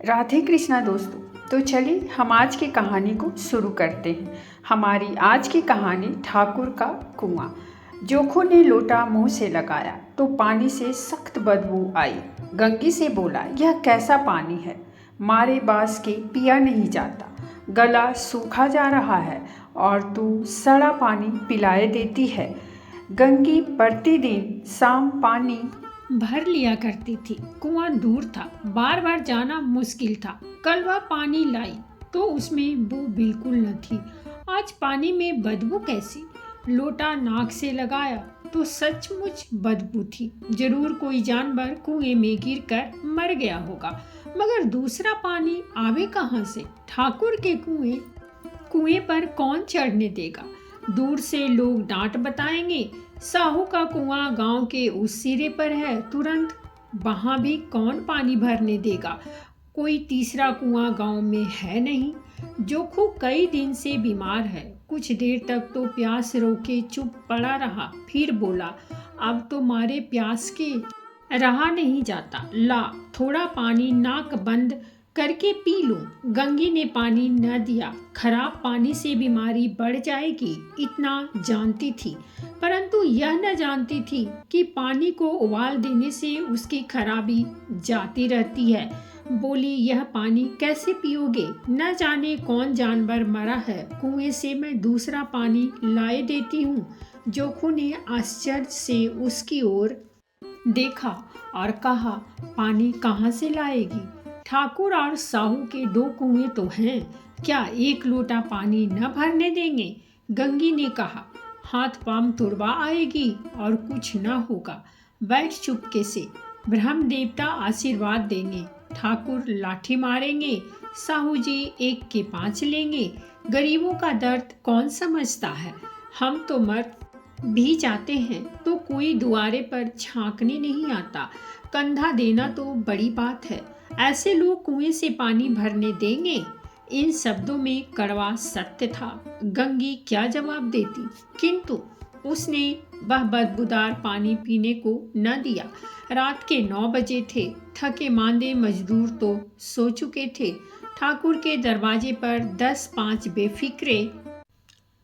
राधे कृष्णा दोस्तों। तो चलिए हम आज की कहानी को शुरू करते हैं। हमारी आज की कहानी ठाकुर का कुआं। जोखू ने लोटा मुंह से लगाया तो पानी से सख्त बदबू आई। गंगी से बोला, यह कैसा पानी है, मारे बास के पिया नहीं जाता, गला सूखा जा रहा है और तू सड़ा पानी पिलाए देती है। गंगी प्रतिदिन शाम पानी भर लिया करती थी। कुआं दूर था, बार बार जाना मुश्किल था। कल वह पानी लाई तो उसमें बू बिल्कुल न थी। आज पानी में बदबू कैसी? लोटा नाक से लगाया तो सचमुच बदबू थी। जरूर कोई जानवर कुएं में गिरकर मर गया होगा। मगर दूसरा पानी आवे कहाँ से? ठाकुर के कुएं पर कौन चढ़ने देगा? दूर से लोग डांट बताएंगे, साहू का कुआं गांव के उस सिरे पर है, तुरंत वहां भी कौन पानी भरने देगा? कोई तीसरा कुआं गांव में है नहीं। जोखू कई दिन से बीमार है। कुछ देर तक तो प्यास रोके चुप पड़ा रहा, फिर बोला, अब तो मारे प्यास के रहा नहीं जाता, ला थोड़ा पानी नाक बंद करके पी लूं। गंगी ने पानी न दिया। खराब पानी से बीमारी बढ़ जाएगी इतना जानती थी, परंतु यह न जानती थी कि पानी को उबाल देने से उसकी खराबी जाती रहती है। बोली, यह पानी कैसे पियोगे? न जाने कौन जानवर मरा है, कुएं से मैं दूसरा पानी लाए देती हूँ। जोखू ने आश्चर्य से उसकी ओर देखा और कहा, पानी कहाँ से लाएगी? ठाकुर और साहू के दो कुएं तो हैं, क्या एक लोटा पानी न भरने देंगे? गंगी ने कहा, हाथ पांव तुड़वा आएगी और कुछ न होगा। बैठ चुपके से, ब्रह्म देवता आशीर्वाद देंगे, ठाकुर लाठी मारेंगे, साहू जी 1 के 5 लेंगे। गरीबों का दर्द कौन समझता है? हम तो मर भी जाते हैं तो कोई दुआरे पर झांकने नहीं आता। कंधा देना तो बड़ी बात है, ऐसे लोग कुएं से पानी भरने देंगे? इन शब्दों में कड़वा सत्य था। गंगी क्या जवाब देती, किंतु उसने वह बदबूदार पानी पीने को न दिया। रात के 9 बजे थे। थके मांदे मजदूर तो सो चुके थे। ठाकुर के दरवाजे पर 10-5 बेफिक्रे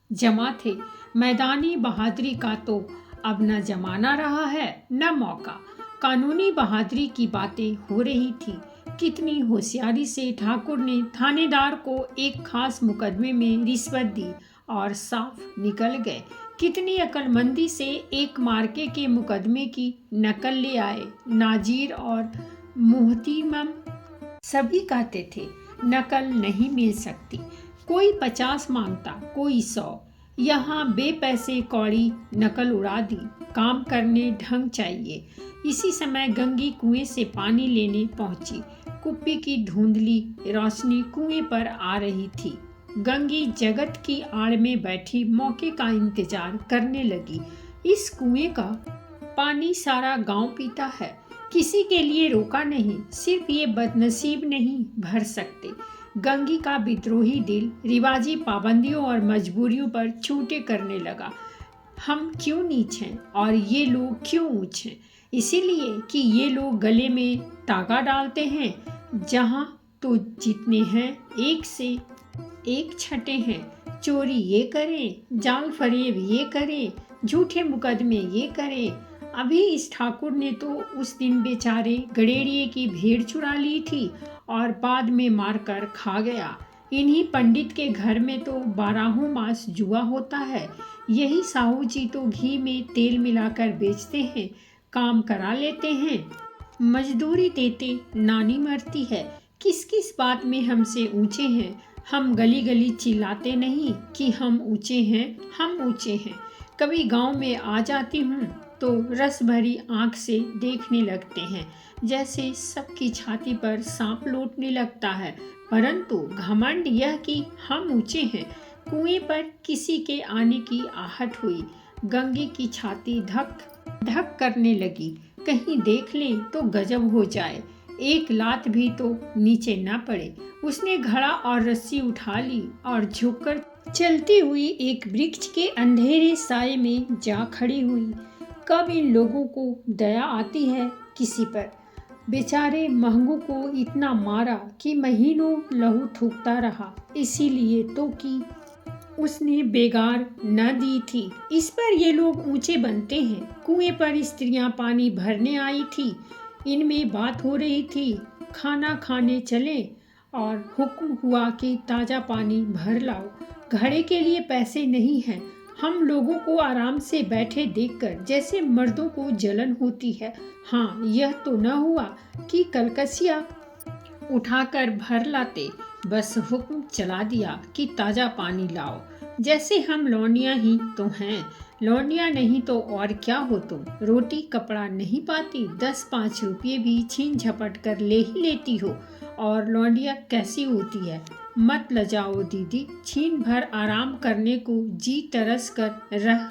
जमा थे। मैदानी बहादुरी का तो अब न जमाना रहा है न मौका। कानूनी बहादुरी की बातें हो रही थी। कितनी होशियारी से ठाकुर ने थानेदार को एक खास मुकदमे में रिश्वत दी और साफ निकल गए। कितनी अक्लमंदी से एक मार्के के मुकदमे की नकल ले आए। नाजीर और मुहतिमम सभी कहते थे नकल नहीं मिल सकती। कोई 50 मांगता, कोई 100। यहाँ बेपैसे कौड़ी नकल उड़ा दी। काम करने ढंग चाहिए। इसी समय गंगी कुएं से पानी लेने पहुंची। कुप्पी की धुंधली रोशनी कुएं पर आ रही थी। गंगी जगत की आड़ में बैठी मौके का इंतजार करने लगी। इस कुएं का पानी सारा गांव पीता है, किसी के लिए रोका नहीं, सिर्फ ये बदनसीब नहीं भर सकते। गंगी का विद्रोही दिल रिवाजी पाबंदियों और मजबूरियों पर छूटे करने लगा। हम क्यों नीच हैं और ये लोग क्यों ऊंच हैं? इसीलिए कि ये लोग गले में तागा डालते हैं। जहाँ तो जितने हैं एक से एक छठे हैं। चोरी ये करें, जाल फरेब ये करें, झूठे मुकदमे ये करें। अभी इस ठाकुर ने तो उस दिन बेचारे गड़ेरिए की भेड़ चुरा ली थी और बाद में मारकर खा गया। इन्हीं पंडित के घर में तो 12 मास जुआ होता है। यही साहू जी तो घी में तेल मिलाकर बेचते हैं, काम करा लेते हैं, मजदूरी देते नानी मरती है। किस किस बात में हमसे ऊंचे हैं? हम गली गली चिल्लाते नहीं कि हम ऊंचे हैं, हम ऊंचे हैं। कभी गांव में आ जाती हूँ तो रस भरी आंख से देखने लगते हैं, जैसे सबकी छाती पर सांप लौटने लगता है। परंतु घमंड यह कि हम ऊंचे हैं। कुएं पर किसी के आने की आहट हुई। गंगी की छाती धक धक करने लगी। कहीं देख लें तो गजब हो जाए, एक लात भी तो नीचे न पड़े। उसने घड़ा और रस्सी उठा ली और झुककर चलती हुई एक वृक्ष के अंधेरे साये में जा खड़ी हुई। कब इन लोगों को दया आती है किसी पर? बेचारे महंगू को इतना मारा कि महीनों लहू थूकता रहा, इसीलिए तो कि उसने बेगार न दी थी। इस पर ये लोग ऊंचे बनते हैं। कुएं पर स्त्रियां पानी भरने आई थी। इनमें बात हो रही थी, खाना खाने चले और हुक्म हुआ कि ताज़ा पानी भर लाओ। घड़े के लिए पैसे नहीं हैं। हम लोगों को आराम से बैठे देखकर जैसे मर्दों को जलन होती है। हाँ, यह तो न हुआ कि कलकसिया उठाकर भर लाते, बस हुक्म चला दिया कि ताज़ा पानी लाओ। जैसे हम लौंडिया ही तो हैं। लौंडिया नहीं तो और क्या हो तुम। रोटी कपड़ा नहीं पाती, 10-5 रुपये भी छीन झपट कर ले ही लेती हो। और लौंडिया कैसी होती है, मत लजाओ दीदी। छीन भर आराम करने को जी तरस कर रह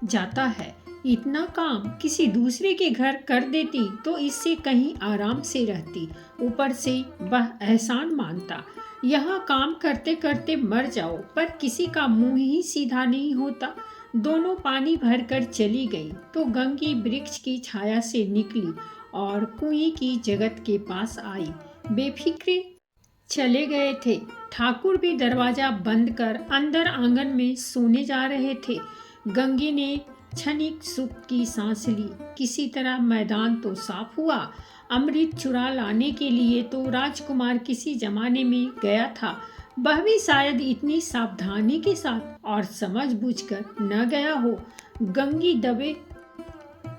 जाता है। इतना काम किसी दूसरे के घर कर देती तो इससे कहीं आराम से रहती। ऊपर से वह एहसान मानता। यहाँ काम करते करते मर जाओ, पर किसी का मुंह ही सीधा नहीं होता। दोनों पानी भरकर चली गई तो गंगी वृक्ष की छाया से निकली और कुएं की जगत के पास आई। बेफिक्रे चले गए थे। ठाकुर भी दरवाजा बंद कर अंदर आंगन में सोने जा रहे थे। गंगी ने क्षणिक सुख की सांस ली। किसी तरह मैदान तो साफ हुआ। अमृत चुरा लाने के लिए तो राजकुमार किसी जमाने में गया था। वह भी शायद इतनी सावधानी के साथ और समझ बूझकर न गया हो। गंगी दबे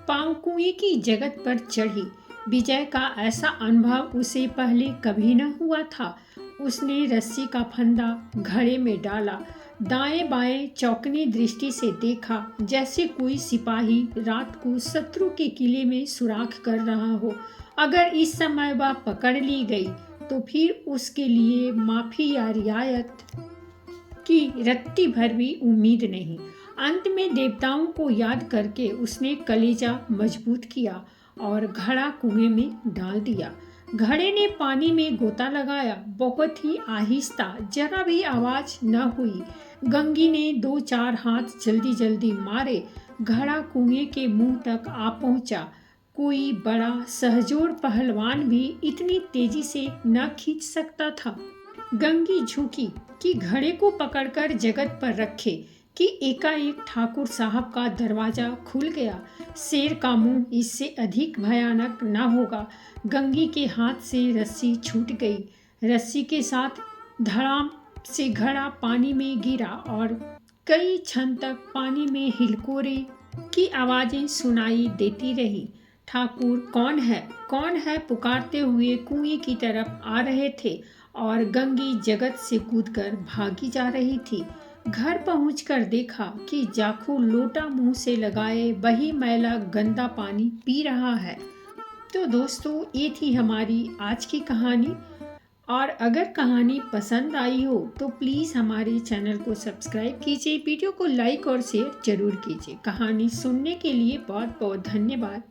पांव कुएं की जगत पर चढ़ी। विजय का ऐसा अनुभव उसे पहले कभी न हुआ था। उसने रस्सी का फंदा घड़े में डाला, दाएं बाएं चौकनी दृष्टि से देखा, जैसे कोई सिपाही रात को शत्रु के किले में सुराख कर रहा हो। अगर इस समय वह पकड़ ली गई तो फिर उसके लिए माफी या रियायत की रत्ती भर भी उम्मीद नहीं। अंत में देवताओं को याद करके उसने कलेजा मजबूत किया और घड़ा कुएं में डाल दिया। घड़े ने पानी में गोता लगाया, बहुत ही आहिस्ता, जरा भी आवाज न हुई। गंगी ने 2-4 हाथ जल्दी जल्दी मारे। घड़ा कुएं के मुंह तक आ पहुंचा। कोई बड़ा सहजोर पहलवान भी इतनी तेजी से न खींच सकता था। गंगी झुकी कि घड़े को पकड़कर जगत पर रखे कि एकाएक ठाकुर साहब का दरवाजा खुल गया। शेर का मुंह इससे अधिक भयानक न होगा। गंगी के हाथ से रस्सी छूट गई। रस्सी के साथ धड़ाम से घड़ा पानी में गिरा और कई क्षण तक पानी में हिलकोरे की आवाजें सुनाई देती रही। ठाकुर कौन है पुकारते हुए कुएं की तरफ आ रहे थे और गंगी जगत से कूदकर भागी जा रही थी। घर पहुंचकर देखा कि जाखू लोटा मुंह से लगाए वही मैला गंदा पानी पी रहा है। तो दोस्तों, ये थी हमारी आज की कहानी। और अगर कहानी पसंद आई हो तो प्लीज़ हमारे चैनल को सब्सक्राइब कीजिए, वीडियो को लाइक और शेयर जरूर कीजिए। कहानी सुनने के लिए बहुत बहुत धन्यवाद।